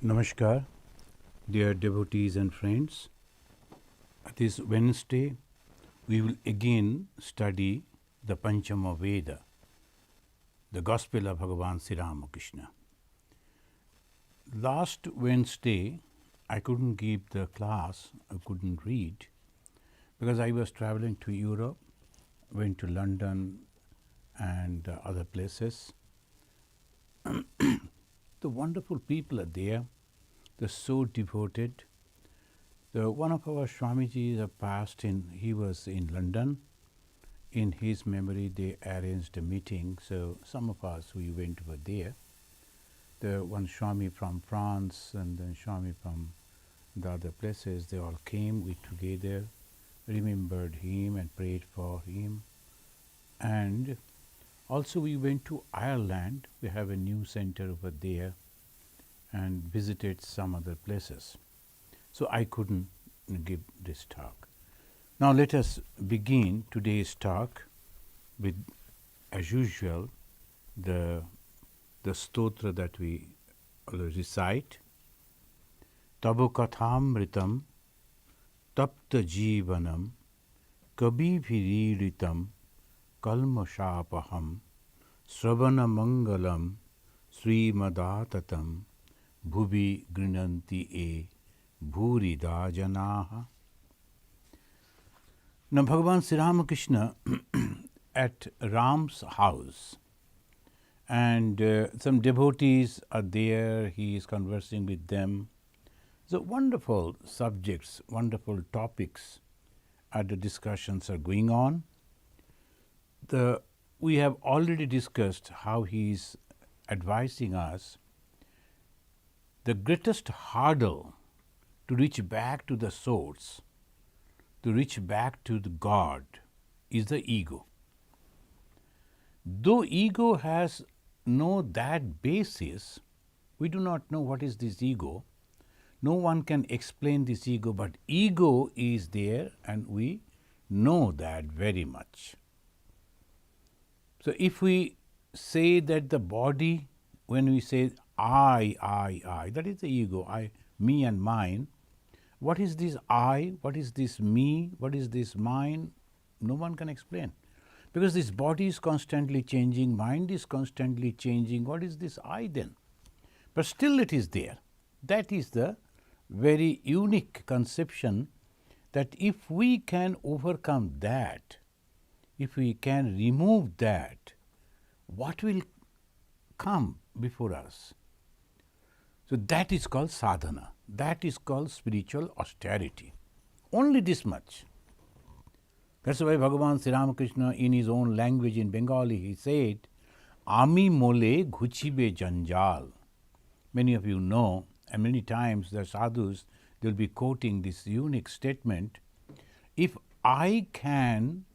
Namaskar, dear devotees and friends. This Wednesday, we will again study the Panchama Veda, the Gospel of Bhagavan Sri Ramakrishna. Last Wednesday, I couldn't give the class, I couldn't read, because I was traveling to Europe, went to London and other places. The wonderful people are there. They're so devoted. One of our Swamijis have passed in, he was in London. In his memory, they arranged a meeting. So some of us, we went over there. The one Swami from France and then Swami from the other places, they all came, we together remembered him and prayed for him. And also we went to Ireland. We have a new center over there and visited some other places. So I couldn't give this talk. Now let us begin today's talk with, as usual, the stotra that we recite. Tabo kathamritam tapta jivanam kabibhiriritam kalmashapaham sravana mangalam srimadatam bhuvi grinanti e bhurida janaha. Now Bhagavan Sri Ramakrishna at Ram's house, and some devotees are there, he is conversing with them. So wonderful subjects, wonderful topics, the discussions are going on. We have already discussed how he is advising us. The greatest hurdle to reach back to the source, to reach back to the God, is the ego. Though ego has no that basis, we do not know what is this ego. No one can explain this ego, but ego is there and we know that very much. So if we say that the body, when we say I, that is the ego, I, me and mine. What is this I? What is this me? What is this mine? No one can explain. Because this body is constantly changing, mind is constantly changing. What is this I then? But still it is there. That is the very unique conception, that if we can overcome that, if we can remove that, what will come before us? So that is called sadhana. That is called spiritual austerity. Only this much. That's why Bhagavan Sri Ramakrishna, in his own language in Bengali, he said, Ami mole ghuchibe janjal. Many of you know, and many times the sadhus, they will be quoting this unique statement. If I can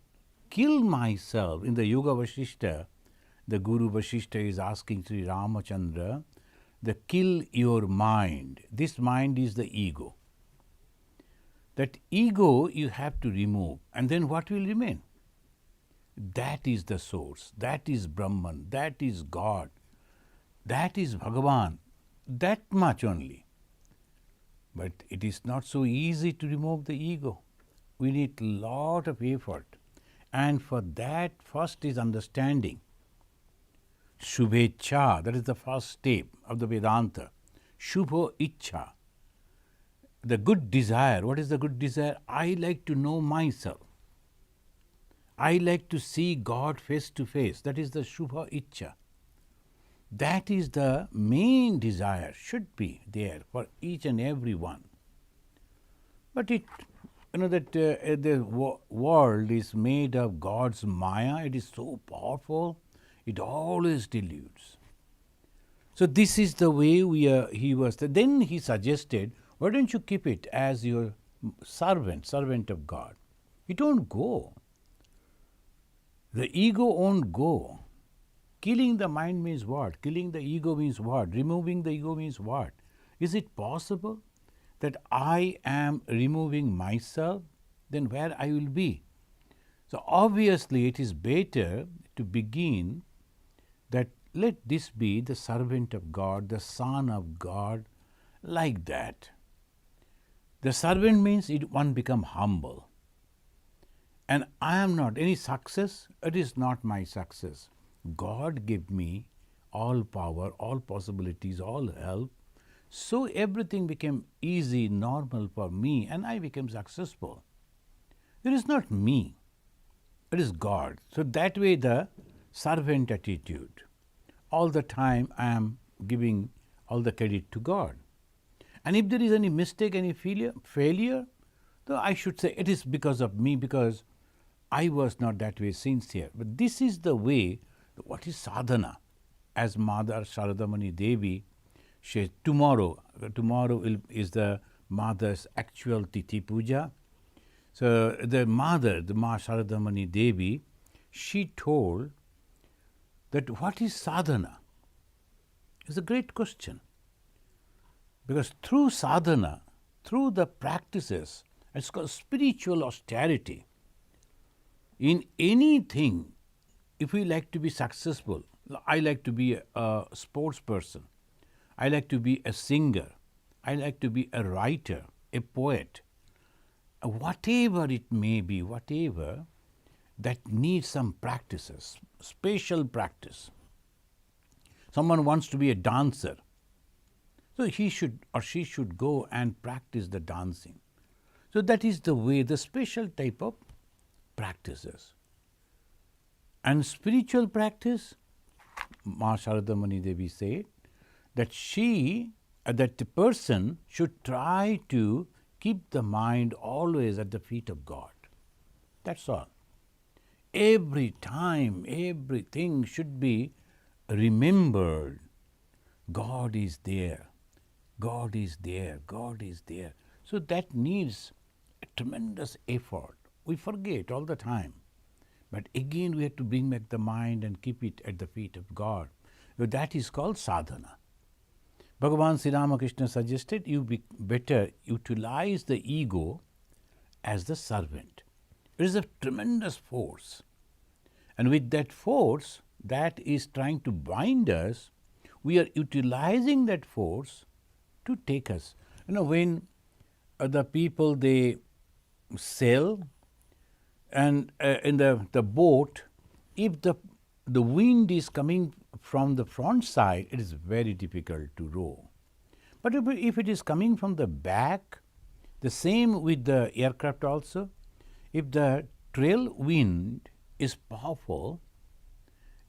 kill myself, in the Yoga Vasishta, the Guru Vasishta is asking Sri Ramachandra, kill your mind. This mind is the ego. That ego you have to remove, and then what will remain? That is the source, that is Brahman, that is God, that is Bhagavan, that much only. But it is not so easy to remove the ego. We need a lot of effort, and for that first is understanding. Shubhecha, that is the first step of the Vedanta. Shubho Ichha, the good desire. What is the good desire? I like to know myself. I like to see God face to face. That is the Shubha Ichha. That is the main desire, should be there for each and every one. But the world is made of God's Maya. It is so powerful. It always deludes. So this is the way he was. Then he suggested, why don't you keep it as your servant of God? It won't go. The ego won't go. Killing the mind means what? Killing the ego means what? Removing the ego means what? Is it possible that I am removing myself? Then where I will be? So obviously it is better to begin that let this be the servant of God, the son of God, like that. The servant means one become humble. And I am not any success, it is not my success. God gave me all power, all possibilities, all help. So everything became easy, normal for me, and I became successful. It is not me, it is God. So that way the servant attitude. All the time I am giving all the credit to God. And if there is any mistake, any failure, so I should say it is because of me, because I was not that way sincere. But this is the way, what is sadhana? As Mother Sharadamani Devi says, tomorrow is the Mother's actual Tithi Puja. So the Mother, the Ma Sharadamani Devi, she told that what is sadhana? It's a great question. Because through sadhana, through the practices, it's called spiritual austerity. In anything, if we like to be successful, I like to be a sports person, I like to be a singer, I like to be a writer, a poet, whatever it may be, whatever, that needs some practices, special practice. Someone wants to be a dancer, so he should or she should go and practice the dancing. So that is the way, the special type of practices. And spiritual practice, Ma Sharadamani Devi said that that the person should try to keep the mind always at the feet of God. That's all. Every time, everything should be remembered. God is there. God is there. God is there. So that needs a tremendous effort. We forget all the time. But again we have to bring back the mind and keep it at the feet of God. So that is called sadhana. Bhagavan Sri Ramakrishna suggested you better utilize the ego as the servant. It is a tremendous force. And with that force that is trying to bind us, we are utilizing that force to take us. When the people, they sail, and in the boat, if the wind is coming from the front side, it is very difficult to row. But if it is coming from the back, the same with the aircraft also, if the trail wind is powerful,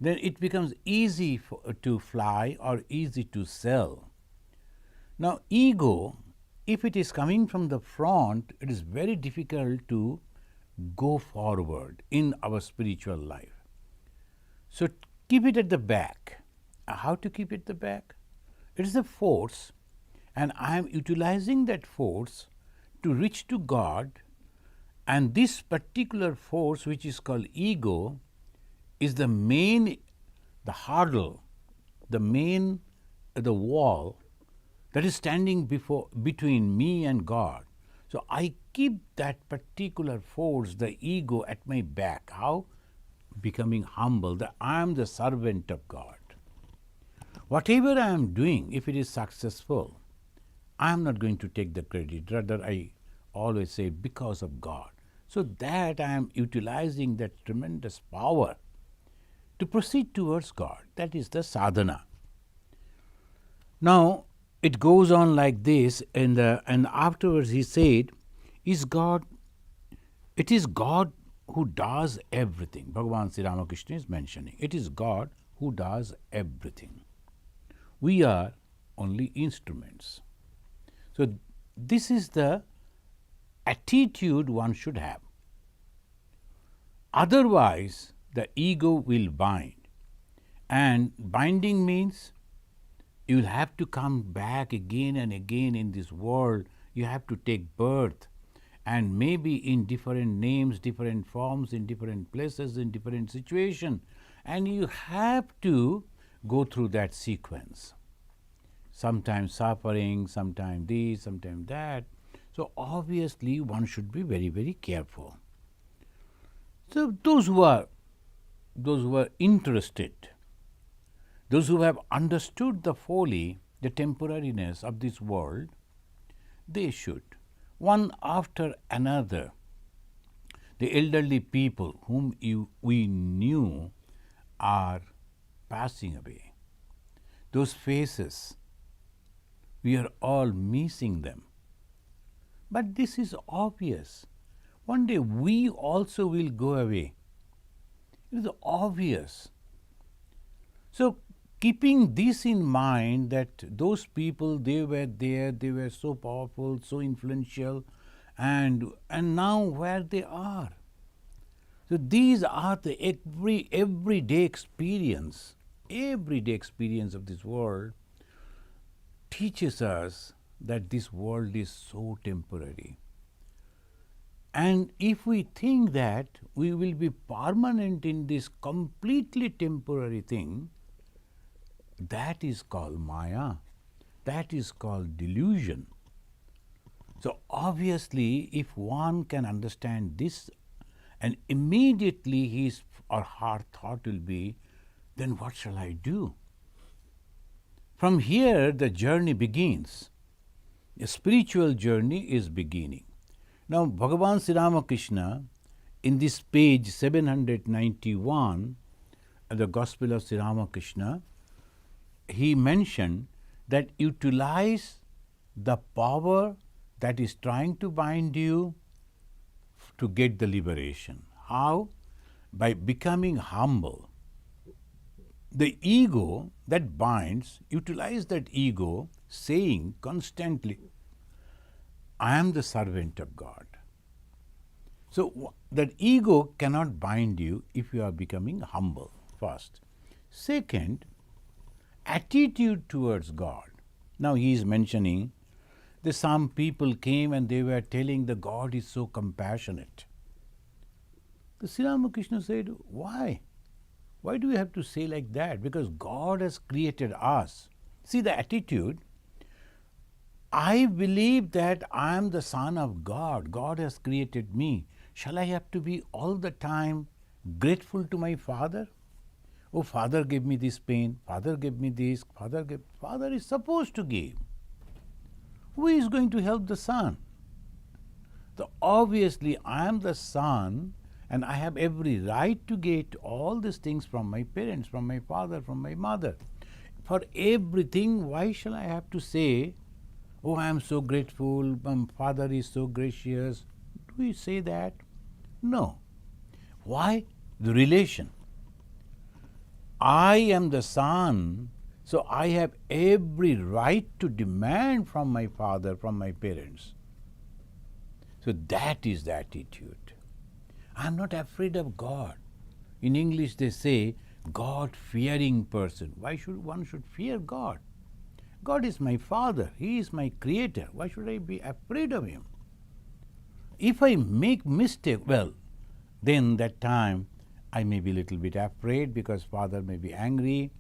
then it becomes easy to fly or easy to sail. Now ego, if it is coming from the front, it is very difficult to go forward in our spiritual life. So keep it at the back. How to keep it at the back? It is a force, and I am utilizing that force to reach to God, and this particular force, which is called ego, is the hurdle, the wall that is standing between me and God. So I keep that particular force, the ego, at my back. How? Becoming humble, that I am the servant of God. Whatever I am doing, if it is successful, I am not going to take the credit. Rather, I always say, because of God. So that I am utilizing that tremendous power to proceed towards God. That is the sadhana. Now, it goes on like this, and afterwards he said, it is God who does everything. Bhagavan Sri Ramakrishna is mentioning, it is God who does everything. We are only instruments. So this is the attitude one should have. Otherwise, the ego will bind. And binding means you will have to come back again and again in this world. You have to take birth, and maybe in different names, different forms, in different places, in different situations. And you have to go through that sequence. Sometimes suffering, sometimes this, sometimes that. So obviously one should be very, very careful. So those who are interested, those who have understood the folly, the temporariness of this world, they should, one after another, the elderly people whom we knew are passing away. Those faces, we are all missing them. But this is obvious. One day we also will go away. It is obvious. So, keeping this in mind, that those people, they were there, they were so powerful, so influential, and now where they are. So these are the everyday experience of this world teaches us that this world is so temporary. And if we think that we will be permanent in this completely temporary thing, that is called Maya, that is called delusion. So obviously, if one can understand this, and immediately his or her thought will be, then what shall I do? From here the journey begins. A spiritual journey is beginning. Now Bhagavan Sri Ramakrishna, in this page 791, the Gospel of Sri Ramakrishna, he mentioned that utilize the power that is trying to bind you to get the liberation. How? By becoming humble. The ego that binds, utilize that ego, saying constantly, I am the servant of God. So that ego cannot bind you if you are becoming humble, first. Second, attitude towards God. Now he is mentioning that some people came and they were telling that God is so compassionate. The Sri Ramakrishna said, why? Why do we have to say like that? Because God has created us. See the attitude. I believe that I am the son of God. God has created me. Shall I have to be all the time grateful to my father? Oh, father gave me this pain, father gave me this, father is supposed to give. Who is going to help the son? So obviously I am the son and I have every right to get all these things from my parents, from my father, from my mother. For everything, why shall I have to say, oh, I am so grateful, my father is so gracious? Do we say that? No. Why? The relation. I am the son, so I have every right to demand from my father, from my parents. So that is the attitude. I am not afraid of God. In English they say, God-fearing person. Why should one fear God? God is my father. He is my creator. Why should I be afraid of him? If I make mistake, well, then that time I may be a little bit afraid because father may be angry.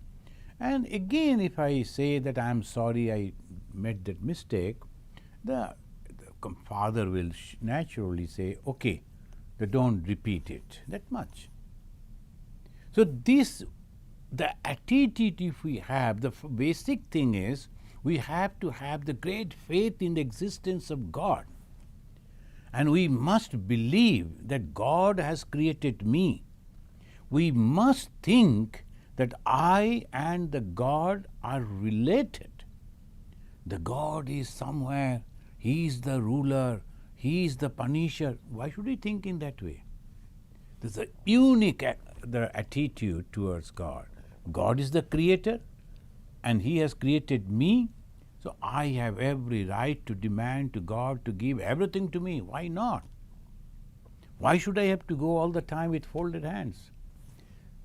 And again, if I say that I am sorry I made that mistake, the father will naturally say, okay, don't repeat it, that much. So this, the attitude if we have, the basic thing is, we have to have the great faith in the existence of God. And we must believe that God has created me. We must think that I and the God are related. The God is somewhere, He is the ruler, He is the punisher. Why should we think in that way? There's a unique attitude towards God. God is the creator and He has created me, so I have every right to demand to God to give everything to me. Why not? Why should I have to go all the time with folded hands?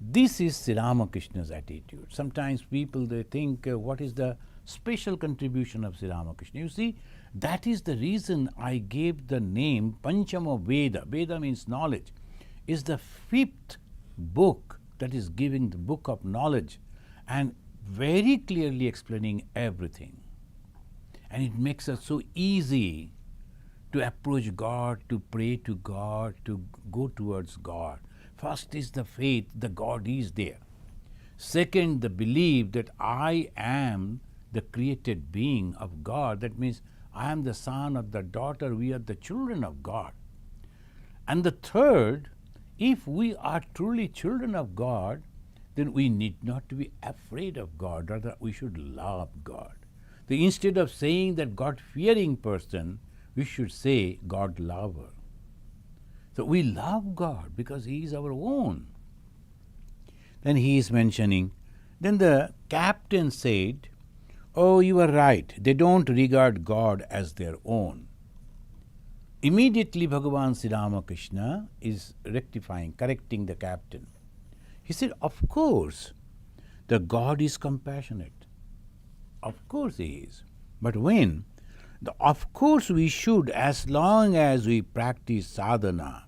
This is Sri Ramakrishna's attitude. Sometimes people, they think, what is the special contribution of Sri Ramakrishna? You see, that is the reason I gave the name Panchama Veda. Veda means knowledge. Is the fifth book that is giving the book of knowledge and very clearly explaining everything. And it makes us so easy to approach God, to pray to God, to go towards God. First is the faith that God is there. Second, the belief that I am the created being of God. That means I am the son or the daughter, we are the children of God. And the third, if we are truly children of God, then we need not to be afraid of God, rather we should love God. So instead of saying that God-fearing person, we should say God-lover. So we love God because He is our own. Then he is mentioning, then the captain said, "Oh, you are right, they don't regard God as their own." Immediately Bhagavan Sri Ramakrishna is rectifying, correcting the captain. He said, of course, the God is compassionate. Of course He is. But when? Of course we should, as long as we practice sadhana.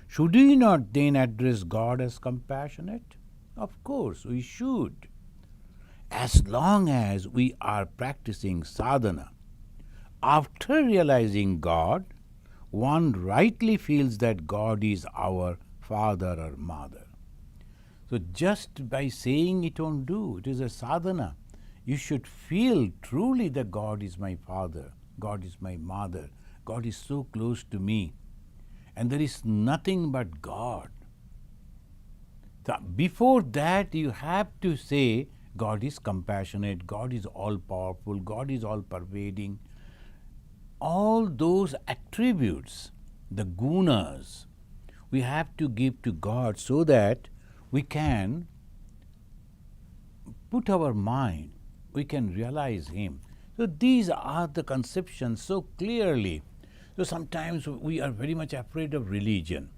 Should we not then address God as compassionate? Of course we should. As long as we are practicing sadhana, after realizing God, one rightly feels that God is our father or mother. So just by saying it won't do. It is a sadhana. You should feel truly that God is my father, God is my mother, God is so close to me, and there is nothing but God. So before that, you have to say God is compassionate, God is all-powerful, God is all-pervading. All those attributes, the gunas, we have to give to God so that we can put our mind, we can realize Him. So these are the conceptions so clearly. So sometimes we are very much afraid of religion,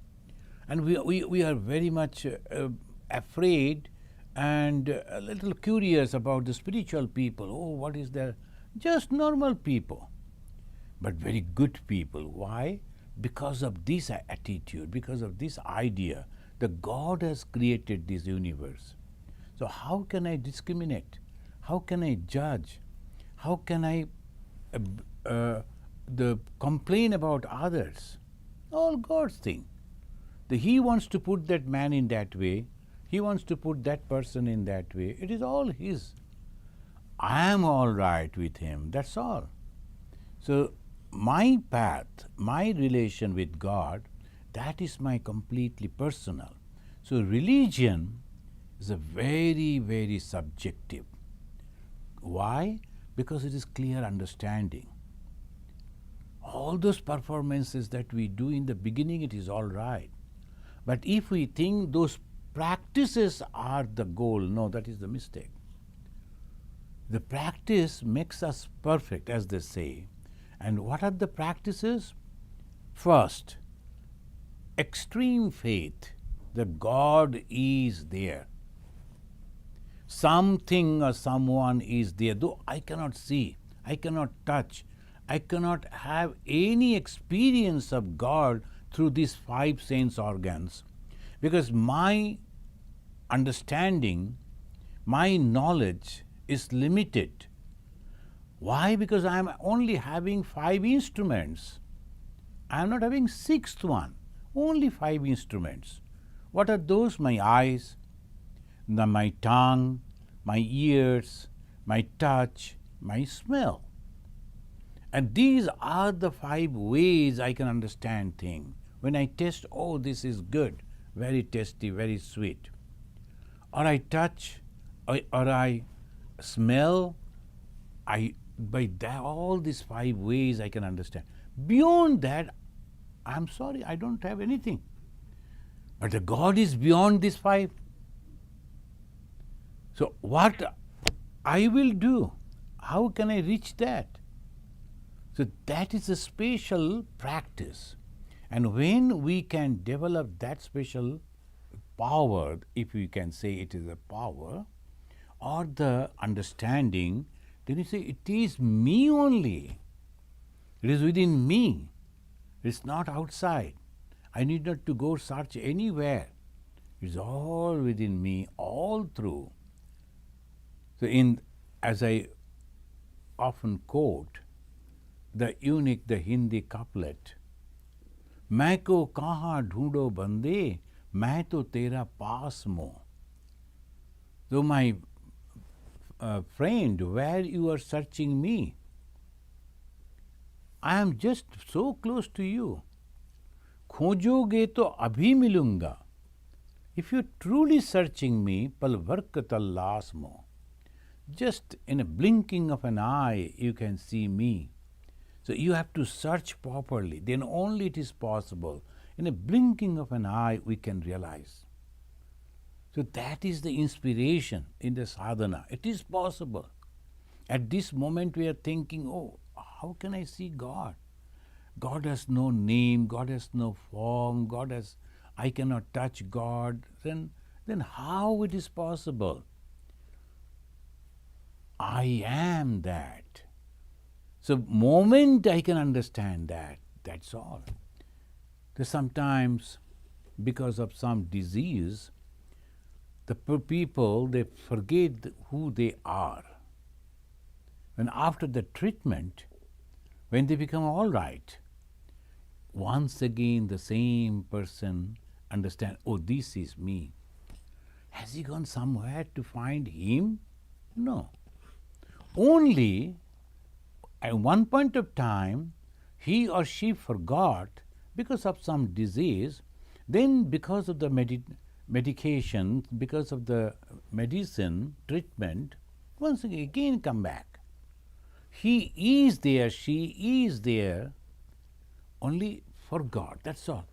and we are very much afraid and a little curious about the spiritual people. Oh, what is there? Just normal people, but very good people. Why? Because of this attitude, because of this idea that God has created this universe. So how can I discriminate? How can I judge? How can I complain about others? All God's thing. He wants to put that man in that way. He wants to put that person in that way. It is all His. I am all right with Him. That's all. So my path, my relation with God, that is my completely personal. So religion is a very, very subjective. Why? Because it is clear understanding. All those performances that we do in the beginning, it is all right. But if we think those practices are the goal, no, that is the mistake. The practice makes us perfect, as they say. And what are the practices? First, extreme faith that God is there. Something or someone is there, though I cannot see, I cannot touch, I cannot have any experience of God through these five sense organs, because my understanding, my knowledge is limited. Why? Because I am only having five instruments. I am not having sixth one, only five instruments. What are those? My eyes, my tongue, my ears, my touch, my smell. And these are the five ways I can understand things. When I taste, oh, this is good, very tasty, very sweet. Or I touch, or I smell, by all these five ways I can understand. Beyond that, I'm sorry, I don't have anything. But the God is beyond these five. So what I will do, how can I reach that? So that is a special practice. And when we can develop that special power, if we can say it is a power, or the understanding, then you say, it is me only. It is within me. It is not outside. I need not to go search anywhere. It is all within me, all through. So as I often quote, the unique, the Hindi couplet, "मैं को कहाँ ढूंढो बंदे, मैं तो तेरा पास मो." So my friend, where you are searching me? I am just so close to you. खोजोगे तो अभी मिलूंगा. If you're truly searching me, pal vark tallasmo. Just in a blinking of an eye, you can see me. So you have to search properly. Then only it is possible. In a blinking of an eye, we can realize. So that is the inspiration in the sadhana. It is possible. At this moment, we are thinking, oh, how can I see God? God has no name, God has no form, I cannot touch God. Then how it is possible? I am that. So moment I can understand that, that's all. So sometimes because of some disease, the people, they forget who they are. And after the treatment, when they become all right, once again the same person understand, oh, this is me. Has he gone somewhere to find him? No. Only at one point of time, he or she forgot because of some disease, then because of the medication, because of the medicine, treatment, once again come back. He is there, she is there, only for God, that's all.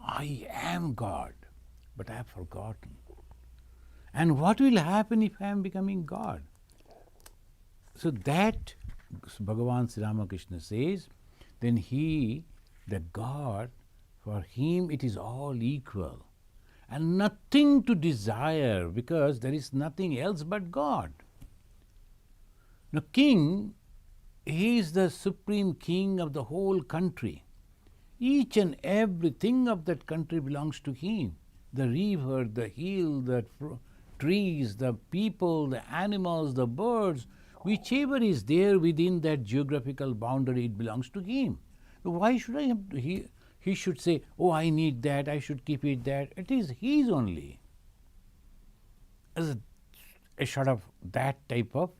I am God, but I have forgotten. And what will happen if I am becoming God? So that Bhagavan Sri Ramakrishna says, then he, the God, for him it is all equal and nothing to desire because there is nothing else but God. Now king, he is the supreme king of the whole country. Each and everything of that country belongs to him. The river, the hill, the trees, the people, the animals, the birds, whichever is there within that geographical boundary, it belongs to him. Why should I have to, he should say, oh, I need that, I should keep it that. It is his only. As a sort of that type of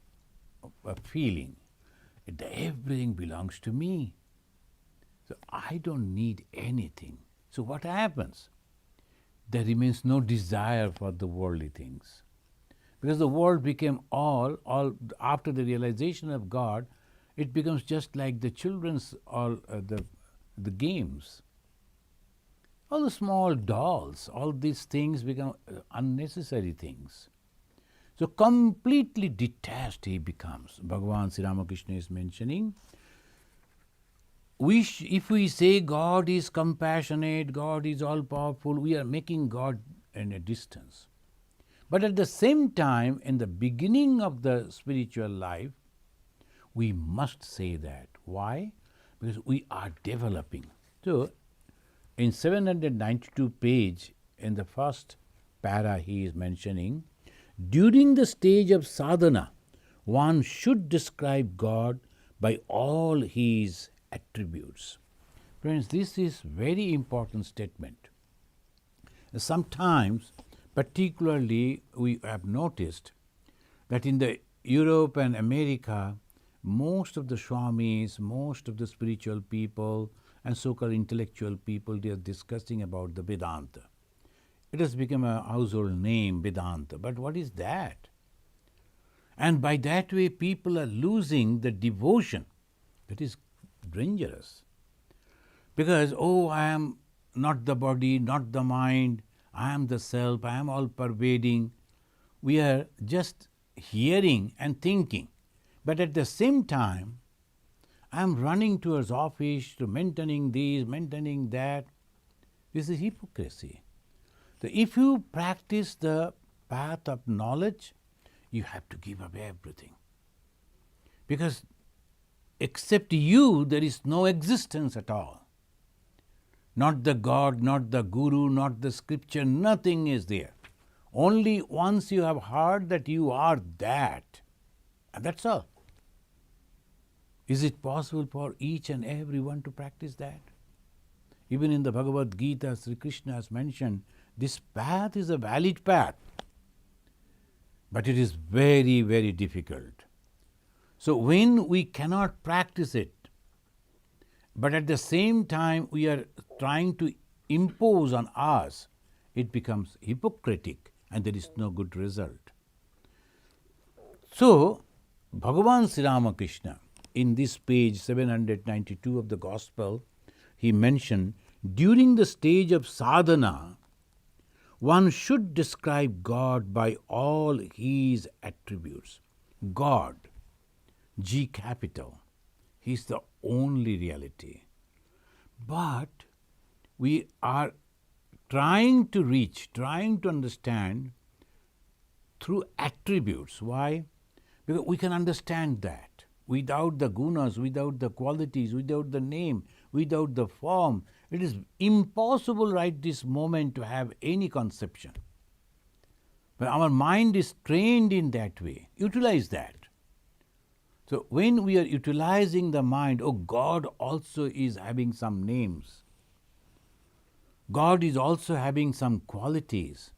a feeling. Everything belongs to me. So I don't need anything. So what happens? There remains no desire for the worldly things. Because the world became all after the realization of God, it becomes just like the children's the games. All the small dolls, all these things become unnecessary things. So completely detached he becomes. Bhagavan Sri Ramakrishna is mentioning, if we say God is compassionate, God is all-powerful, we are making God in a distance. But at the same time, in the beginning of the spiritual life, we must say that. Why? Because we are developing. So, in 792 page, in the first para he is mentioning, during the stage of sadhana, one should describe God by all his attributes. Friends, this is very important statement. Sometimes, particularly, we have noticed that in the Europe and America, most of the Swamis, most of the spiritual people and so-called intellectual people, they are discussing about the Vedanta. It has become a household name, Vedanta. But what is that? And by that way, people are losing the devotion. That is dangerous. Because, oh, I am not the body, not the mind, I am the self, I am all-pervading. We are just hearing and thinking. But at the same time, I am running towards office, to maintaining this, maintaining that. This is hypocrisy. So if you practice the path of knowledge, you have to give up everything. Because except you, there is no existence at all. Not the God, not the Guru, not the scripture, nothing is there. Only once you have heard that you are that, and that's all. Is it possible for each and every one to practice that? Even in the Bhagavad Gita, Sri Krishna has mentioned, this path is a valid path. but it is very, very difficult. So when we cannot practice it, but at the same time we are trying to impose on us, it becomes hypocritic and there is no good result. So, Bhagavan Sri Ramakrishna, in this page 792 of the Gospel, he mentioned, during the stage of sadhana, one should describe God by all his attributes. God, G capital, he is the only reality. But we are trying to reach, trying to understand through attributes. Why? Because we can understand that. Without the gunas, without the qualities, without the name, without the form, it is impossible right this moment to have any conception. But our mind is trained in that way. Utilize that. So when we are utilizing the mind, oh, God also is having some names. God is also having some qualities.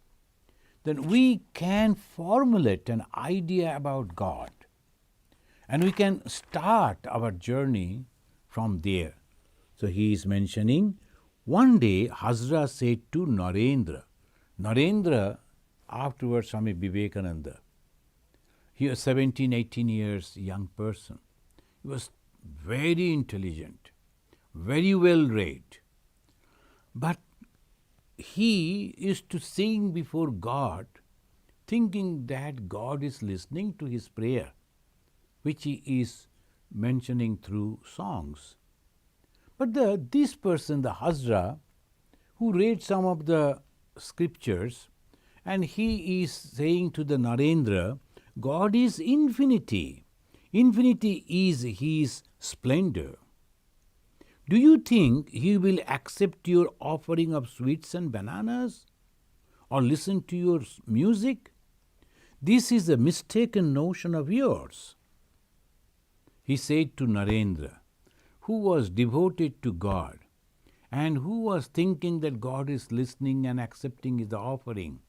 Then we can formulate an idea about God. And we can start our journey from there. So he is mentioning, one day Hazra said to Narendra, afterwards Swami Vivekananda, he was 17, 18 years young person. He was very intelligent, very well read. But he used to sing before God, thinking that God is listening to his prayer, which he is mentioning through songs. But this person, the Hazra, who read some of the scriptures, and he is saying to the Narendra, God is infinity. Infinity is his splendor. Do you think he will accept your offering of sweets and bananas? Or listen to your music? This is a mistaken notion of yours. He said to Narendra, who was devoted to God and who was thinking that God is listening and accepting his offering.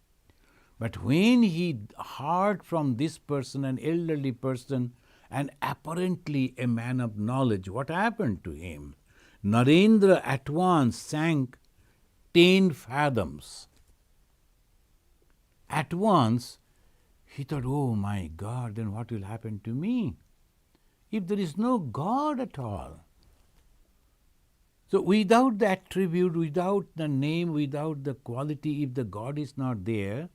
But when he heard from this person, an elderly person, and apparently a man of knowledge, what happened to him? Narendra at once sank 10 fathoms. At once, he thought, oh my God, then what will happen to me? If there is no God at all. So without the attribute, without the name, without the quality, if the God is not there,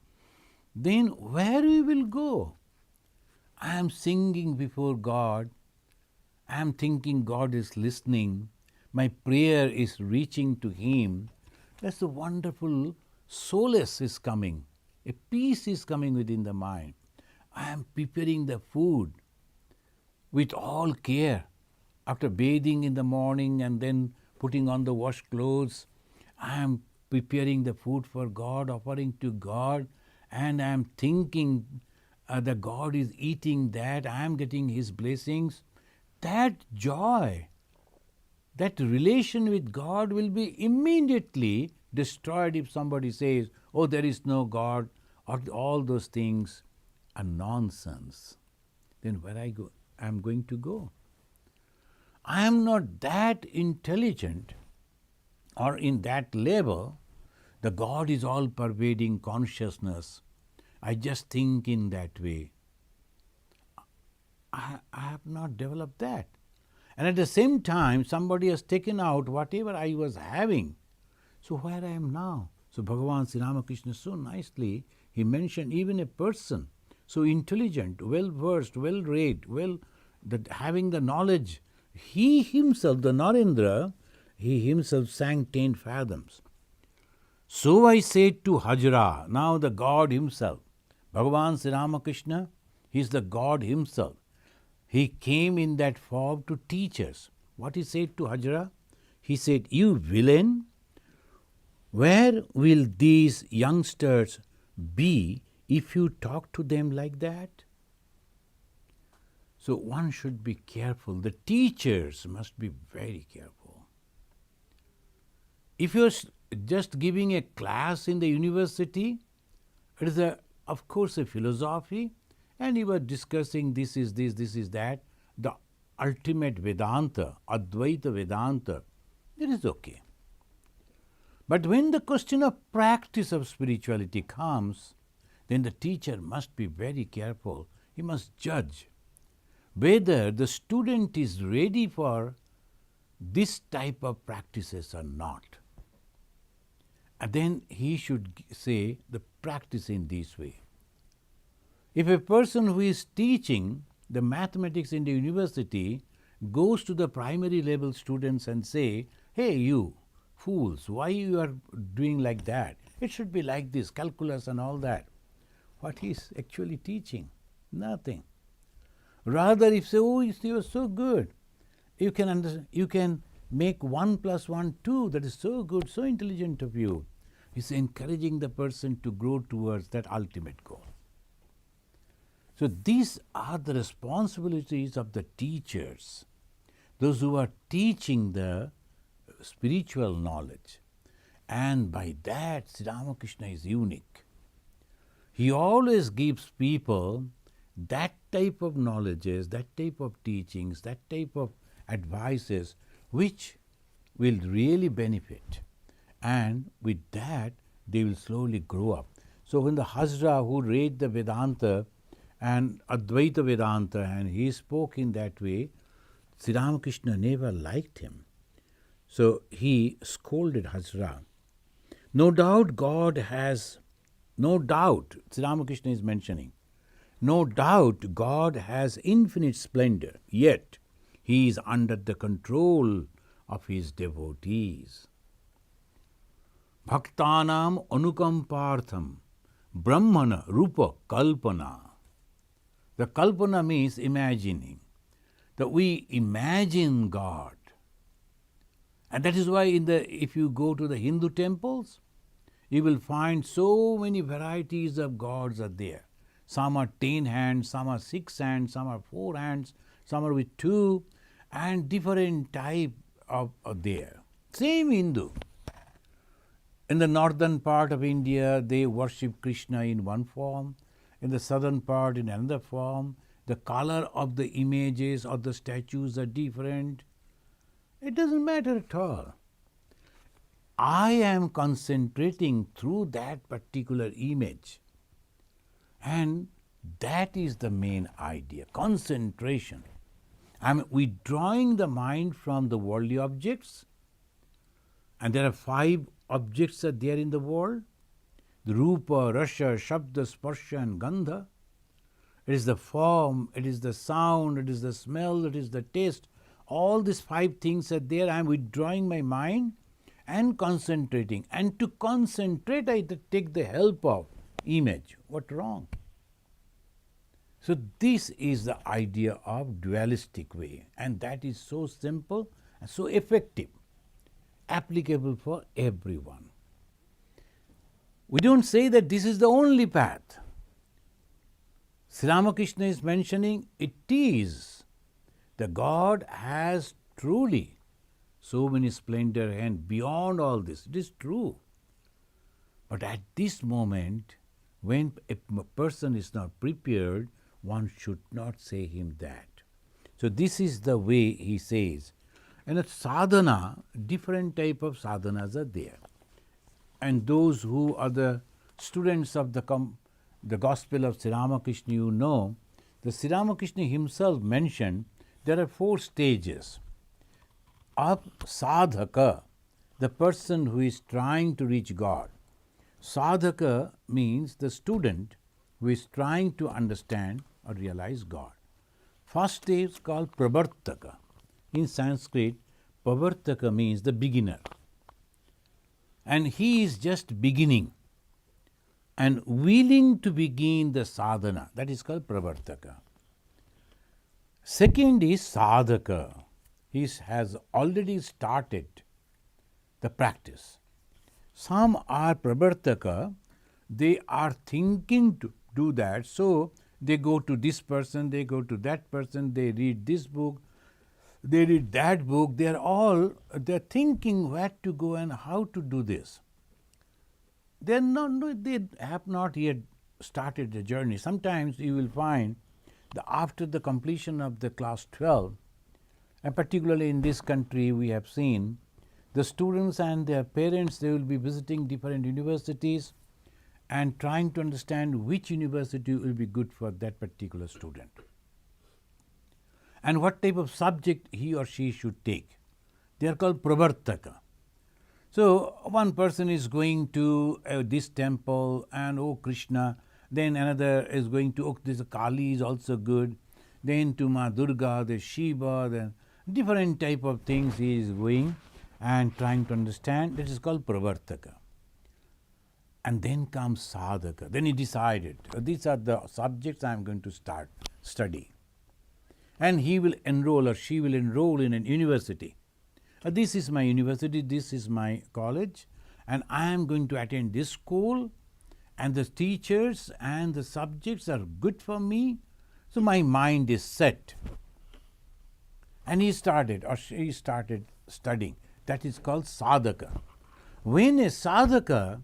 then where we will go? I am singing before God. I am thinking God is listening. My prayer is reaching to Him. That's a wonderful solace is coming. A peace is coming within the mind. I am preparing the food with all care. After bathing in the morning and then putting on the wash clothes, I am preparing the food for God, offering to God, and I am thinking that God is eating that, I am getting His blessings. That joy, that relation with God will be immediately destroyed if somebody says, oh, there is no God, or all those things are nonsense. Then where I am going to go? I am not that intelligent or in that level. The God is all pervading consciousness. I just think in that way. I have not developed that. And at the same time, somebody has taken out whatever I was having. So where I am now? So Bhagavan Sri Ramakrishna so nicely, he mentioned even a person so intelligent, well versed, well read, having the knowledge. He himself, the Narendra, he himself sank 10 fathoms. So I said to Hajra, now the God himself, Bhagavan Sri Ramakrishna, he is the God himself. He came in that form to teach us. What he said to Hajra? He said, you villain, where will these youngsters be if you talk to them like that? So one should be careful. The teachers must be very careful. If you are just giving a class in the university, it is a of course, a philosophy, and you were discussing this is this, this is that, the ultimate Vedanta, Advaita Vedanta, that is okay. But when the question of practice of spirituality comes, then the teacher must be very careful. He must judge whether the student is ready for this type of practices or not. And then he should say the practice in this way. If a person who is teaching the mathematics in the university goes to the primary level students and say, hey you fools, why you are doing like that? It should be like this, calculus and all that. What he is actually teaching? Nothing. Rather, if say, oh, you are so good, you can understand, you can make 1 + 1 2, that is so good, so intelligent of you. He's encouraging the person to grow towards that ultimate goal. So these are the responsibilities of the teachers, those who are teaching the spiritual knowledge. And by that, Sri Ramakrishna is unique. He always gives people that type of knowledges, that type of teachings, that type of advices which will really benefit. And with that, they will slowly grow up. So when the Hazra who read the Vedanta and Advaita Vedanta and he spoke in that way, Sri Ramakrishna never liked him. So he scolded Hazra. No doubt Sri Ramakrishna is mentioning, no doubt God has infinite splendor, yet he is under the control of his devotees. Bhaktanam anukampartham brahmana rupa kalpana. The kalpana means imagining, that we imagine God. And that is why if you go to the Hindu temples, you will find so many varieties of gods are there. Some are 10 hands, some are 6 hands, some are 4 hands, some are with 2, and different type are there. Same Hindu. In the northern part of India, they worship Krishna in one form. In the southern part, in another form. The color of the images or the statues are different. It doesn't matter at all. I am concentrating through that particular image. And that is the main idea, concentration. I am withdrawing the mind from the worldly objects. And there are 5 objects are there in the world. The Rupa, Rasa, Shabda, Sparsha and Gandha. It is the form, it is the sound, it is the smell, it is the taste. All these 5 things are there. I am withdrawing my mind and concentrating. And to concentrate, I take the help of image. What wrong? So this is the idea of dualistic way, and that is so simple and so effective, applicable for everyone. We don't say that this is the only path. Sri Ramakrishna is mentioning it is. The God has truly so many splendor and beyond all this. It is true. But at this moment, when a person is not prepared, one should not say him that. So this is the way he says. And a sadhana, different type of sadhanas are there. And those who are the students of the Gospel of Sri Ramakrishna, you know, the Sri Ramakrishna himself mentioned there are 4 stages of sadhaka, the person who is trying to reach God. Sadhaka means the student who is trying to understand or realize God. First stage is called pravartaka. In Sanskrit, pravartaka means the beginner. And he is just beginning and willing to begin the sadhana. That is called pravartaka. Second is sadhaka. He has already started the practice. Some are pravartaka. They are thinking to do that. So they go to this person, they go to that person, they read this book, they read that book. They are thinking where to go and how to do this. They have not yet started the journey. Sometimes you will find that after the completion of the class 12, and particularly in this country we have seen, the students and their parents, they will be visiting different universities and trying to understand which university will be good for that particular student and what type of subject he or she should take. They are called pravartaka. So one person is going to this temple and oh Krishna, then another is going to oh this Kali is also good, then to Ma Durga, the Shiva, then different type of things he is going and trying to understand. That is called pravartaka. And then comes sadhaka. Then he decided, these are the subjects I am going to start study. And he will enroll or she will enroll in an university. This is my university, this is my college, and I am going to attend this school, and the teachers and the subjects are good for me, so my mind is set. And he started or she started studying. That is called sadhaka. When a sadhaka,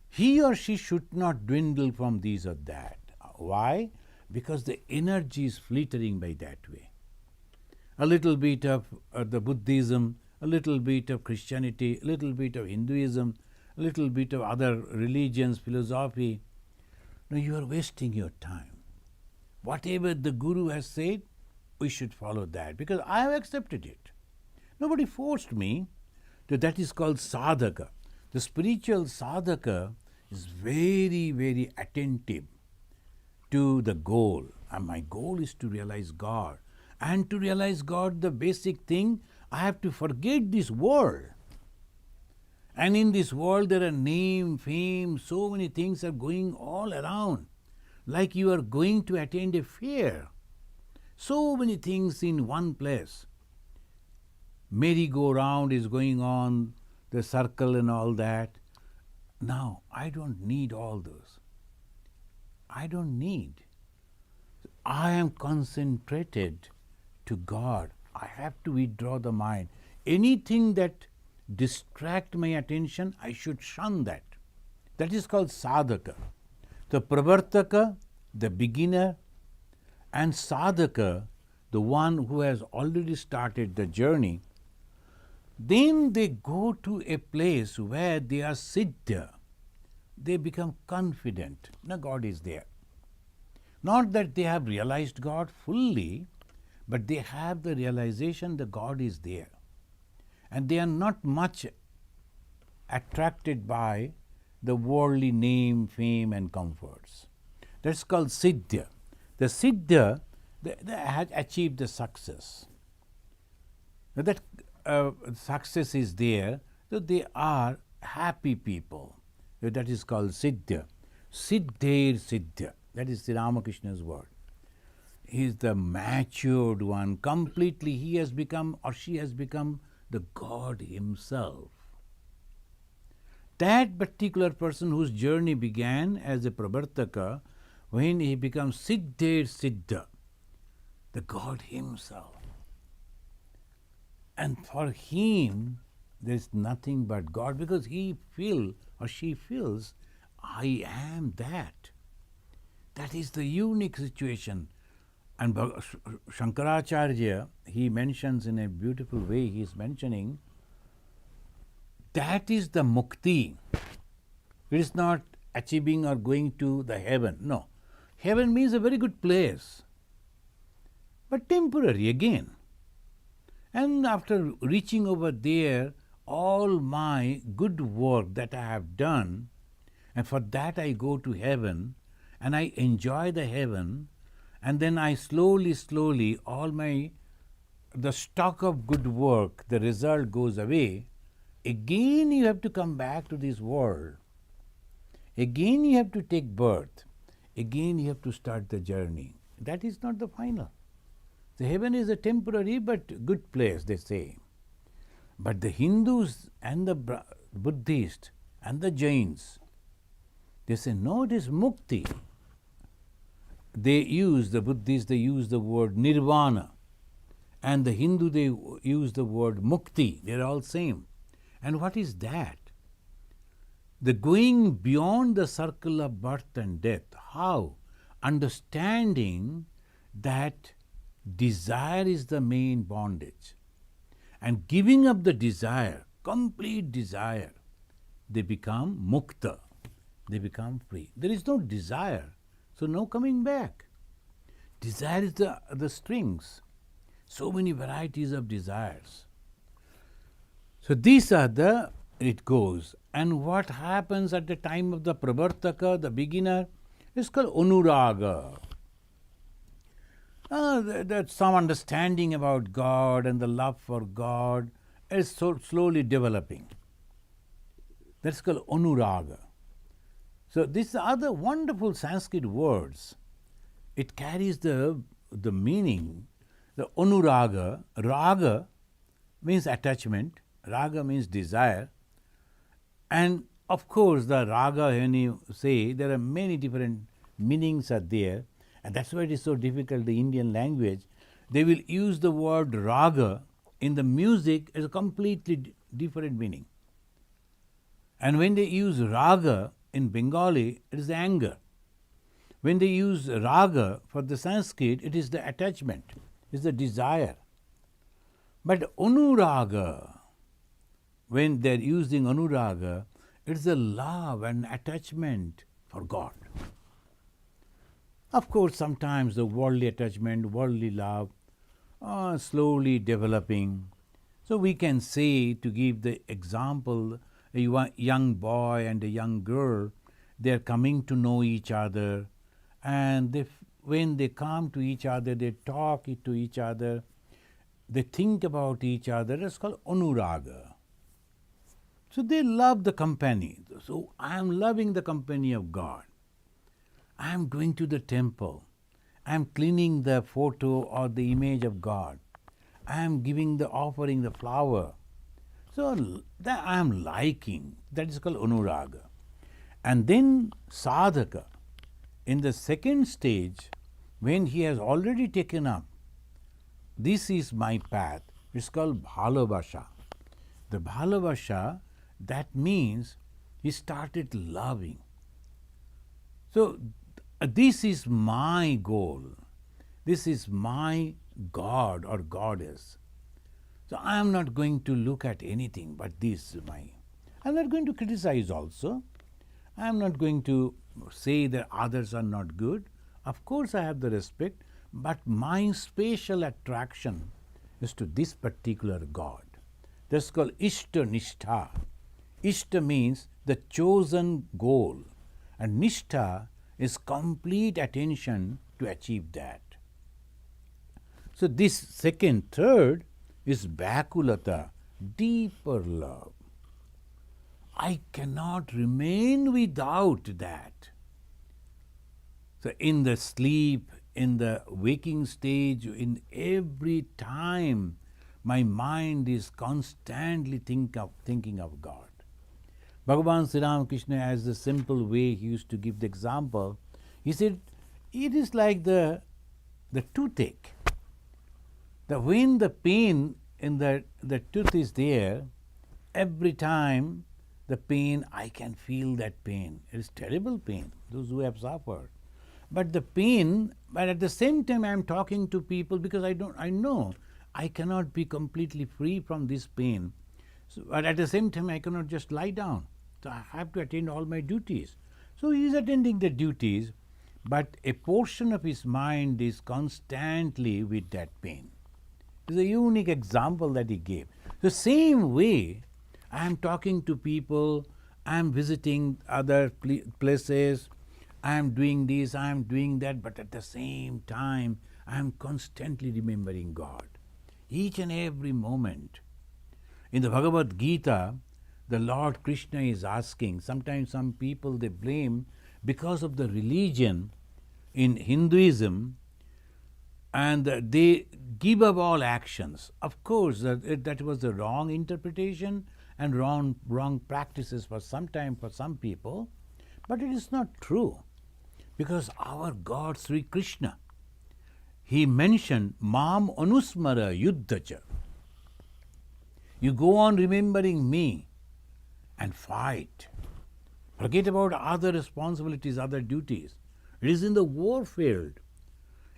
he or she should not dwindle from these or that. Why? Because the energy is flittering by that way. A little bit of the Buddhism, a little bit of Christianity, a little bit of Hinduism, a little bit of other religions, philosophy. No, you are wasting your time. Whatever the Guru has said, we should follow that because I have accepted it. Nobody forced me. So that is called sadhaka. The spiritual sadhaka is very, very attentive to the goal. And my goal is to realize God. And to realize God, the basic thing, I have to forget this world. And in this world there are name, fame, so many things are going all around. Like you are going to attend a fair. So many things in one place. Merry-go-round is going on, the circle and all that. Now, I don't need all those. I don't need. I am concentrated to God. I have to withdraw the mind. Anything that distract my attention, I should shun that. That is called sadhaka. The pravartaka, the beginner, and sadhaka, the one who has already started the journey, then they go to a place where they are siddha. They become confident. Now God is there. Not that they have realized God fully, but they have the realization that God is there. And they are not much attracted by the worldly name, fame and comforts. That's called siddha. The siddha, they had achieved the success. Now that success is there, so they are happy people. So that is called siddha. Siddher siddha. That is Sri Ramakrishna's word. He is the matured one. Completely he has become or she has become the God himself. That particular person whose journey began as a pravartaka, when he becomes siddher siddha, the God himself. And for him, there is nothing but God, because he feels or she feels, I am that. That is the unique situation. And Shankaracharya, he mentions in a beautiful way, he is mentioning, that is the mukti. It is not achieving or going to the heaven. No. Heaven means a very good place, but temporary again. And after reaching over there, all my good work that I have done, and for that I go to heaven, and I enjoy the heaven, and then I slowly, the stock of good work, the result goes away. Again you have to come back to this world. Again you have to take birth. Again you have to start the journey. That is not the final. The heaven is a temporary but good place, they say. But the Hindus and the Buddhists and the Jains, they say, no, it is mukti. The Buddhists, they use the word nirvana. And the Hindu, they use the word mukti. They are all same. And what is that? the going beyond the circle of birth and death. How? Understanding that desire is the main bondage. And giving up the desire, complete desire, they become mukta. They become free. There is no desire, so no coming back. Desire is the strings. So many varieties of desires. So these are it goes. And what happens at the time of the pravartaka, the beginner, is called anuraga. That's some understanding about God and the love for God is so slowly developing. That's called anuraga. So these are the wonderful Sanskrit words. It carries the meaning. The anuraga, raga means attachment, raga means desire. And of course, the raga, when you say, there are many different meanings are there. And that's why it is so difficult, the Indian language. They will use the word raga in the music as a completely different meaning. And when they use raga in Bengali, it is anger. When they use raga for the Sanskrit, it is the attachment, it is the desire. But anuraga, when they are using anuraga, it is the love and attachment for God. Of course, sometimes the worldly attachment, worldly love are slowly developing. So we can say, to give the example, a young boy and a young girl, they are coming to know each other, and when they come to each other, they talk to each other, they think about each other. It's called anuraga. So they love the company. So I am loving the company of God. I am going to the temple. I am cleaning the photo or the image of God. I am giving the offering, the flower. So that I am liking. That is called anuraga. And then sadhaka, in the second stage, when he has already taken up, this is my path, it's called bhalabasha. The bhalabasha, that means he started loving. So this is my goal. This is my God or goddess. So I am not going to look at anything but this. I am not going to criticize also. I am not going to say that others are not good. Of course I have the respect, but my special attraction is to this particular God. That's called Ishta Nishtha. Ishta means the chosen goal, and Nishtha is complete attention to achieve that. So this third is Bhakulata, deeper love. I cannot remain without that. So in the sleep, in the waking stage, in every time, my mind is constantly thinking of God. Bhagavan Sri Ramakrishna, as the simple way he used to give the example, he said, it is like the toothache. When the pain in the tooth is there, every time the pain, I can feel that pain. It is terrible pain, those who have suffered. But the pain, but at the same time I am talking to people because I know I cannot be completely free from this pain. So, but at the same time I cannot just lie down. So I have to attend all my duties. So he is attending the duties, but a portion of his mind is constantly with that pain. It's a unique example that he gave. The same way, I am talking to people, I am visiting other places, I am doing this, I am doing that, but at the same time, I am constantly remembering God. Each and every moment. In the Bhagavad Gita, the Lord Krishna is asking, sometimes some people they blame because of the religion in Hinduism, and they give up all actions. Of course, that was the wrong interpretation and wrong practices for some time for some people, but it is not true. Because our God Sri Krishna, he mentioned Mam Anusmara Yuddhacha. You go on remembering me and fight. Forget about other responsibilities, other duties. It is in the war field.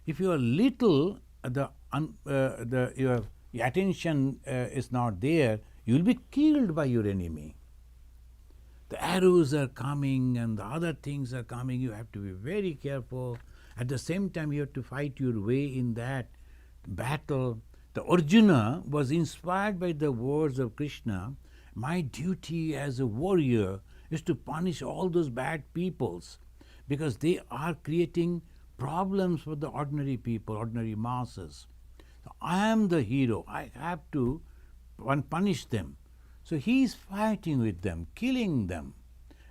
If you are little, your attention is not there, you will be killed by your enemy. The arrows are coming and the other things are coming. You have to be very careful. At the same time, you have to fight your way in that battle. The Arjuna was inspired by the words of Krishna. My duty as a warrior is to punish all those bad peoples because they are creating problems for the ordinary people, ordinary masses. So I am the hero. I have to punish them. So he is fighting with them, killing them,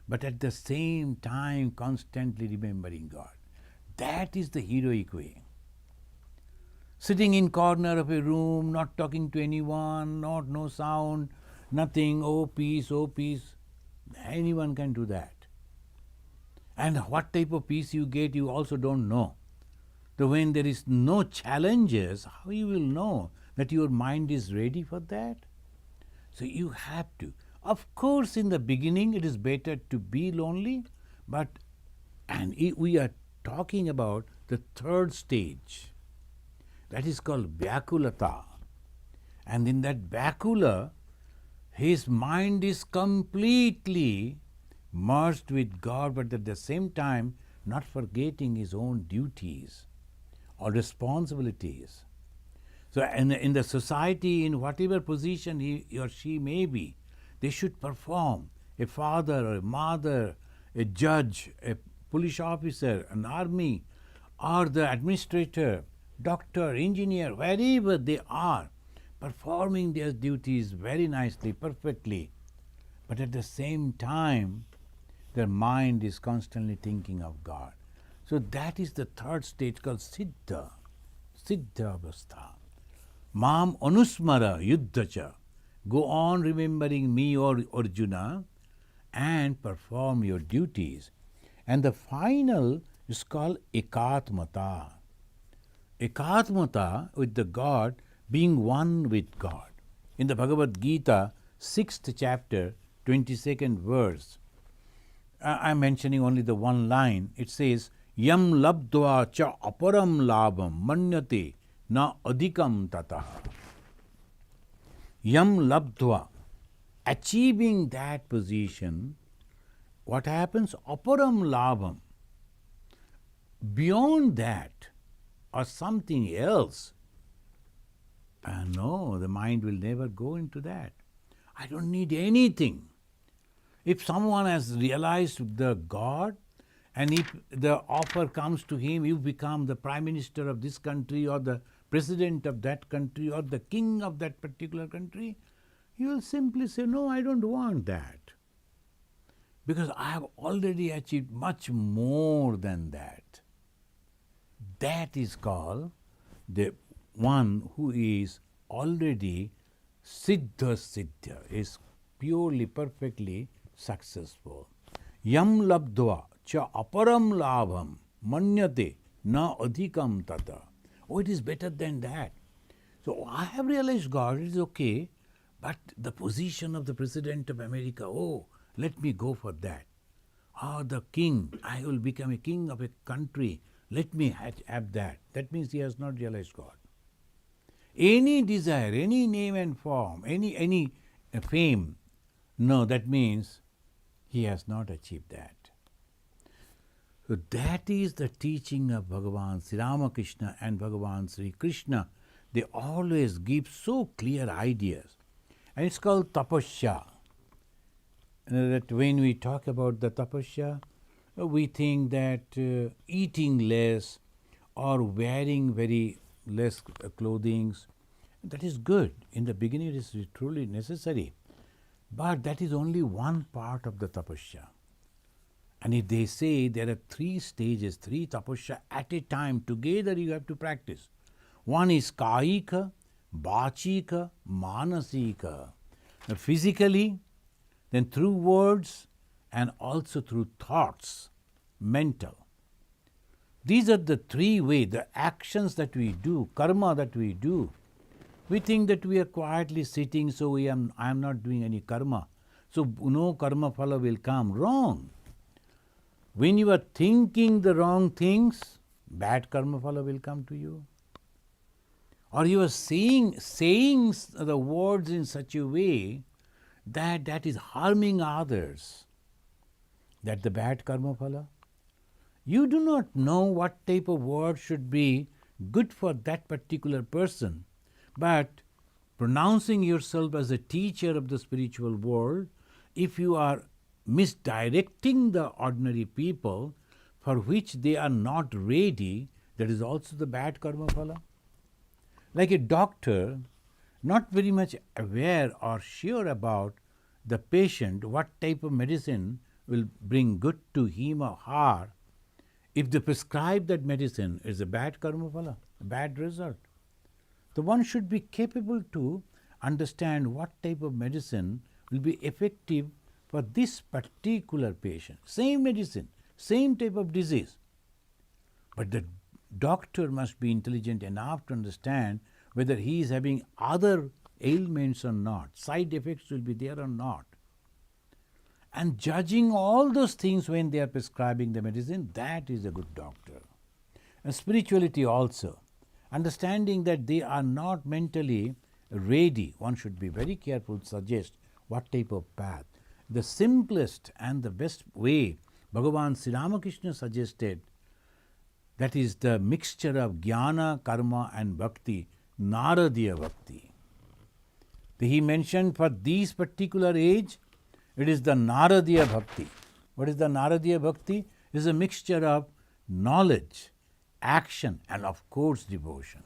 but at the same time constantly remembering God. That is the heroic way. Sitting in corner of a room, not talking to anyone, no sound, nothing, oh peace, oh peace. Anyone can do that. And what type of peace you get, you also don't know. So when there is no challenges, how you will know that your mind is ready for that? So you have to. Of course, in the beginning, it is better to be lonely, we are talking about the third stage. That is called Vyakulata. And in that Vyakula, his mind is completely merged with God, but at the same time, not forgetting his own duties or responsibilities. So in the society, in whatever position he or she may be, they should perform. A father or a mother, a judge, a police officer, an army, or the administrator, doctor, engineer, wherever they are, performing their duties very nicely, perfectly. But at the same time, their mind is constantly thinking of God. So that is the third stage called Siddha, Siddha Avastha. Mam Anusmara Yuddhacha. Go on remembering me, or Arjuna, and perform your duties. And the final is called Ekatmata. Ekatmata with the God, being one with God. In the Bhagavad Gita, 6th chapter, 22nd verse, I am mentioning only the one line. It says, Yam labdva cha aparam labham manyate na adhikam tataha. Yam labdva, achieving that position, what happens? Aparam labham. Beyond that, or something else. No, the mind will never go into that. I don't need anything. If someone has realized the God, and if the offer comes to him, you become the Prime Minister of this country, or the President of that country, or the King of that particular country, he will simply say, no, I don't want that. Because I have already achieved much more than that. That is called the one who is already Siddha, is purely, perfectly successful. Yam labdva cha aparam labham manyate na adhikam tata. Oh, it is better than that. So I have realized God, it is okay, but the position of the President of America, oh, let me go for that. Oh, the king, I will become a king of a country, let me have that. That means he has not realized God. Any desire, any name and form, any fame, no, that means he has not achieved that. So that is the teaching of Bhagavan Sri Ramakrishna and Bhagavan Sri Krishna. They always give so clear ideas. And it's called tapasya. That when we talk about the tapasya, we think that eating less or wearing very less clothing, that is good. In the beginning it is truly necessary. But that is only one part of the tapasya. And if they say there are 3 stages, 3 tapasya at a time, together you have to practice. One is kaika, bachika, manasika. Physically, then through words, and also through thoughts, mental. These are the 3 ways, the actions that we do, karma that we do. We think that we are quietly sitting, so I am not doing any karma. So no karma phala will come. Wrong. When you are thinking the wrong things, bad karma phala will come to you. Or you are saying the words in such a way that is harming others, that's the bad karma phala. You do not know what type of word should be good for that particular person, but pronouncing yourself as a teacher of the spiritual world, if you are misdirecting the ordinary people for which they are not ready, that is also the bad karma phala. Like a doctor, not very much aware or sure about the patient, what type of medicine will bring good to him or her, if they prescribe that medicine, is a bad karma phala, a bad result. The one should be capable to understand what type of medicine will be effective for this particular patient. Same medicine, same type of disease. But the doctor must be intelligent enough to understand whether he is having other ailments or not, side effects will be there or not. And judging all those things when they are prescribing the medicine, that is a good doctor. And spirituality also, understanding that they are not mentally ready, one should be very careful to suggest what type of path. The simplest and the best way Bhagavan Sri Ramakrishna suggested, that is the mixture of jnana, karma and bhakti, Naradiya bhakti. He mentioned for this particular age, it is the Naradiya bhakti. What is the Naradiya bhakti? It is a mixture of knowledge, action and of course devotion.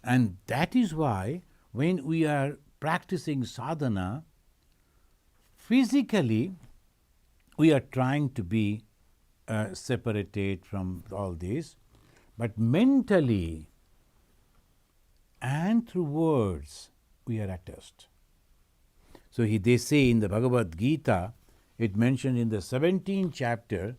And that is why when we are practicing sadhana, physically we are trying to be separated from all this, but mentally and through words we are attached. So they say in the Bhagavad Gita, it mentioned in the 17th chapter,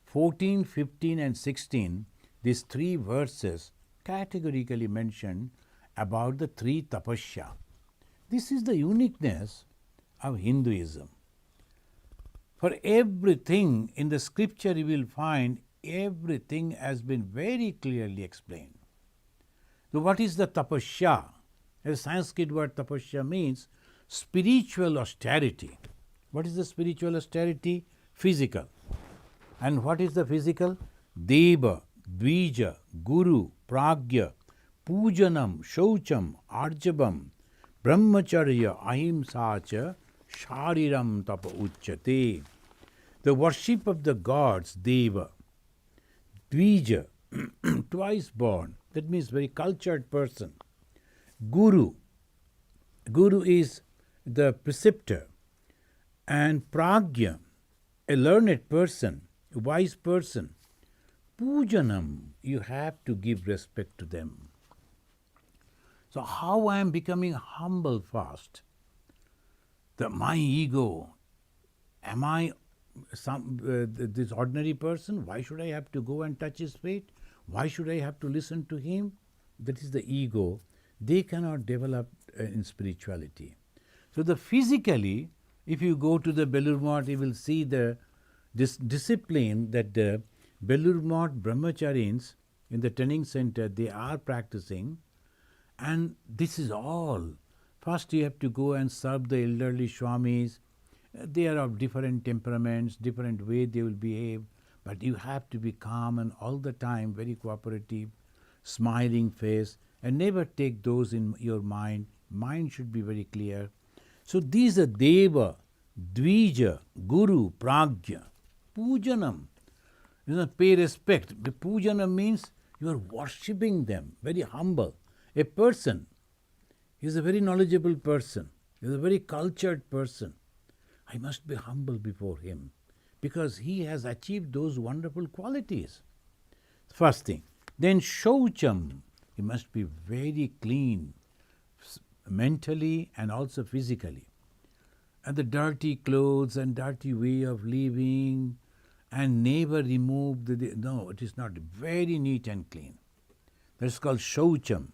14, 15 and 16, these three verses categorically mentioned about the three tapasya. This is the uniqueness of Hinduism. For everything in the scripture you will find everything has been very clearly explained. So what is the tapasya? The Sanskrit word tapasya means spiritual austerity. What is the spiritual austerity? Physical. And what is the physical? Deva, Dvija, Guru, Pragya, Pujanam, Shaucham, Arjabam, Brahmacharya, Ahimsa cha, Shariram tapa uchyate. The worship of the gods, Deva. Dvija, twice born, that means very cultured person. Guru, Guru is the preceptor. And Pragya, a learned person, a wise person. Pujanam, you have to give respect to them. So how I am becoming humble first? My ego, am I this ordinary person? Why should I have to go and touch his feet? Why should I have to listen to him? That is the ego. They cannot develop in spirituality. So physically, if you go to the Belur Math, you will see this discipline that the Belur Math brahmacharis in the training center, they are practicing. And this is all. First you have to go and serve the elderly swamis. They are of different temperaments, different way they will behave. But you have to be calm and all the time very cooperative, smiling face, and never take those in your mind. Mind should be very clear. So these are Deva, Dvija, Guru, Pragya, Pujanam. Pay respect. The Pujanam means you are worshipping them, very humble. A person is a very knowledgeable person, he is a very cultured person. I must be humble before him because he has achieved those wonderful qualities. First thing. Then Shaucham, he must be very clean, mentally and also physically. And the dirty clothes and dirty way of living and never remove no, it is not. Very neat and clean. That's called Shaucham.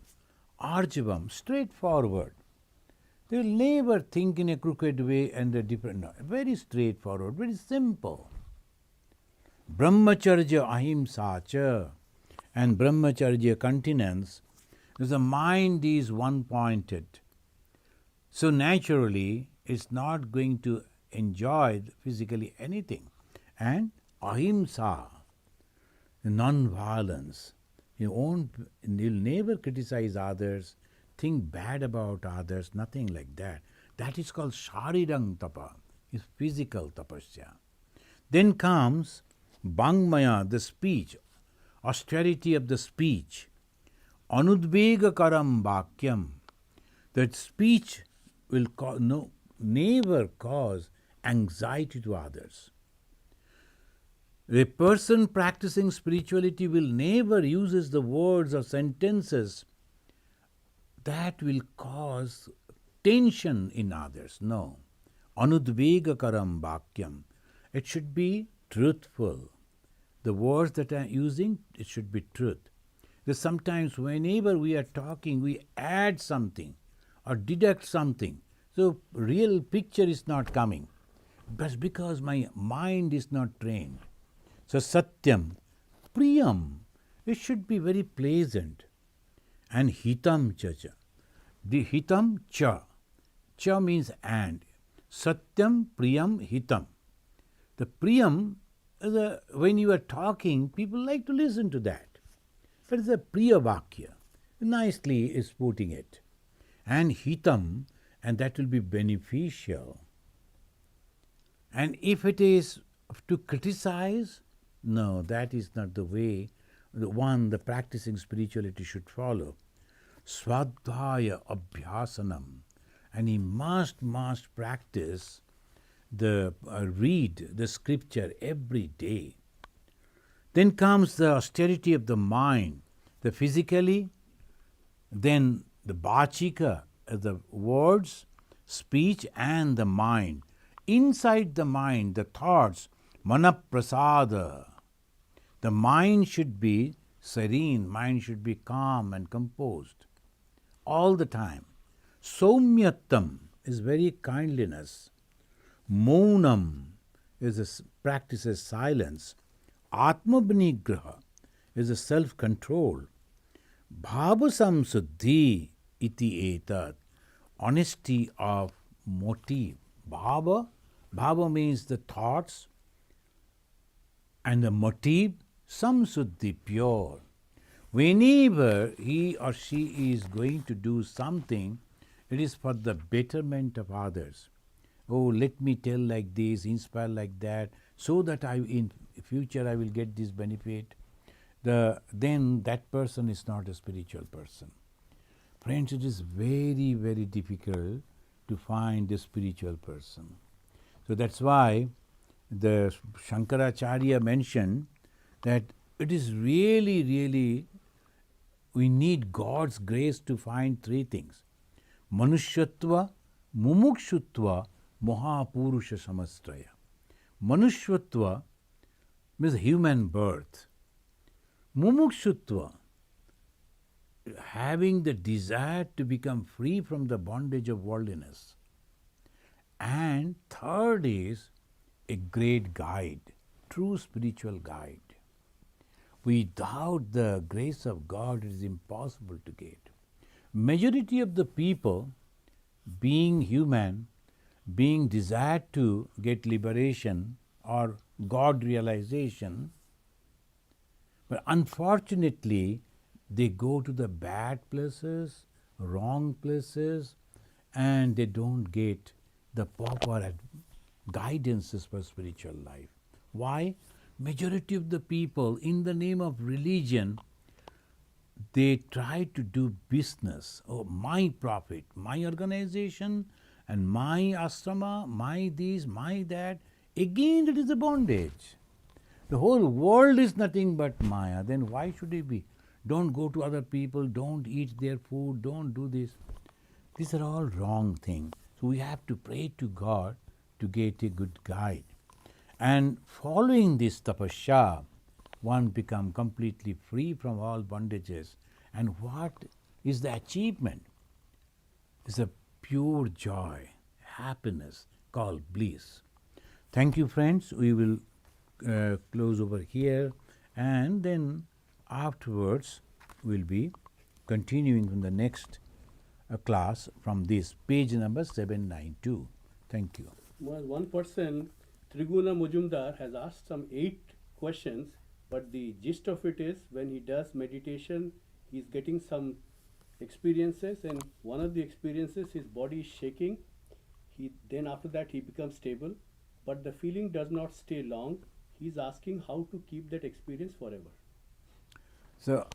Arjavam, straightforward. They will never think in a crooked way and a different. No, very straightforward, very simple. Brahmacharya ahimsa cha, and brahmacharya continence, because the mind is one-pointed. So naturally, it's not going to enjoy physically anything. And ahimsa, non-violence. You'll never criticize others, think bad about others, nothing like that. That is called sharirang tapa, is physical tapasya. Then comes bangmaya, the speech, austerity of the speech. Anudvegakaram bhakyam, that speech will never cause anxiety to others. A person practicing spirituality will never use the words or sentences that will cause tension in others. No. Anudvegakaram bhakyam. It should be truthful. The words that I am using, it should be truth. Because sometimes whenever we are talking, we add something or deduct something. So real picture is not coming. But because my mind is not trained. So satyam, priyam, it should be very pleasant. And hitam cha cha. The hitam cha. Cha means and. Satyam, priyam, hitam. The priyam, when you are talking, people like to listen to that. That is a priya vakya. Nicely is putting it. And hitam, and that will be beneficial. And if it is to criticize, no, that is not the way the practicing spirituality should follow. Swadhyaya abhyasanam. And he must practice read the scripture every day. Then comes the austerity of the mind, the physically, then the bachika, the words, speech, and the mind. Inside the mind, the thoughts, manaprasada. The mind should be serene, mind should be calm and composed all the time. Somyatam is very kindliness. Maunam practices silence. Atmabhanigraha is a self-control. Bhavasam suddhi iti etat, honesty of motive. Bhava means the thoughts and the motive, samsuddhi, pure. Whenever he or she is going to do something, it is for the betterment of others. Oh, let me tell like this, inspire like that, so that in future I will get this benefit. Then that person is not a spiritual person. Friends, it is very, very difficult to find a spiritual person. So that's why the Shankaracharya mentioned that it is really, really, we need God's grace to find three things. Manushyatva, mumukshutva, mahapurusha samastraya. Manushvatva means human birth. Mumukshutva, having the desire to become free from the bondage of worldliness. And third is a great guide, true spiritual guide. Without the grace of God, it is impossible to get. Majority of the people, being human, being desired to get liberation or God realization, but unfortunately, they go to the bad places, wrong places, and they don't get the proper guidances for spiritual life. Why? Majority of the people, in the name of religion, they try to do business. Oh, my profit, my organization, and my asrama, my this, my that. Again, it is a bondage. The whole world is nothing but Maya. Then why should it be? Don't go to other people, don't eat their food, don't do this. These are all wrong things. So we have to pray to God to get a good guide. And following this tapasya, one becomes completely free from all bondages. And what is the achievement? It's a pure joy, happiness called bliss. Thank you, friends. We will close over here, and then afterwards we'll be continuing from the next class from this page number 792. Thank you. Well, one person, Triguna Mujumdar, has asked some 8 questions, but the gist of it is when he does meditation, he's getting some experiences, and one of the experiences, his body is shaking. Then after that he becomes stable, but the feeling does not stay long. He's asking how to keep that experience forever. So,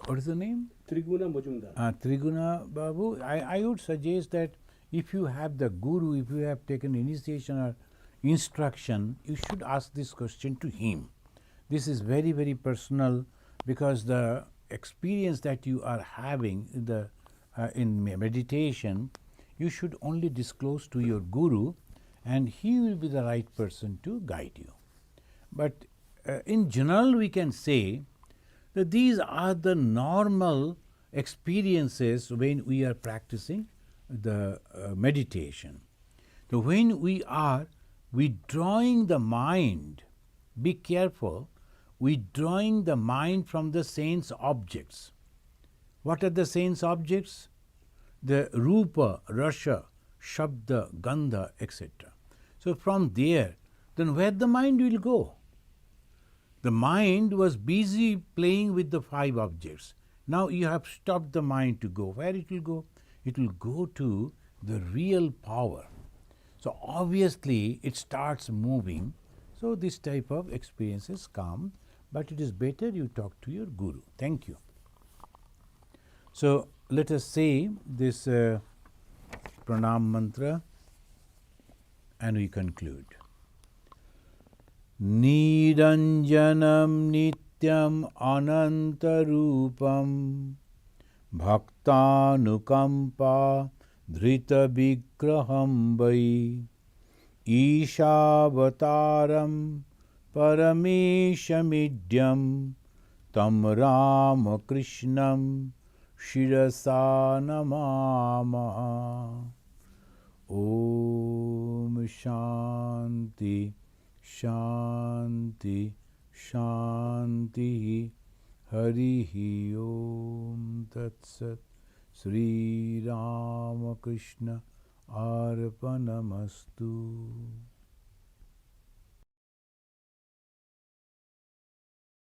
what is the name? Triguna Mujumdar. Triguna Babu, I would suggest that if you have the guru, if you have taken initiation or instruction, you should ask this question to him. This is very, very personal, because the experience that you are having in meditation, you should only disclose to your guru, and he will be the right person to guide you. But in general, we can say that these are the normal experiences when we are practicing the meditation. So when we are withdrawing the mind, be careful, withdrawing the mind from the sense objects. What are the sense objects? The rupa, rasha, shabda, gandha, etc. So from there, then where the mind will go? The mind was busy playing with the 5 objects. Now you have stopped the mind to go. Where it will go? It will go to the real power. So obviously it starts moving. So this type of experiences come, but it is better you talk to your guru. Thank you. So let us say this pranam mantra and we conclude. Niranjanam nityam anantarupam bhaktanukampa dhrita vigraham vai Ishavataram parameshamidyam tam Ramakrishnam shirasa namama. Om Shanti Shanti Shanti Harihi Om Tat Sat. Sri Ramakrishna Arpanamastu.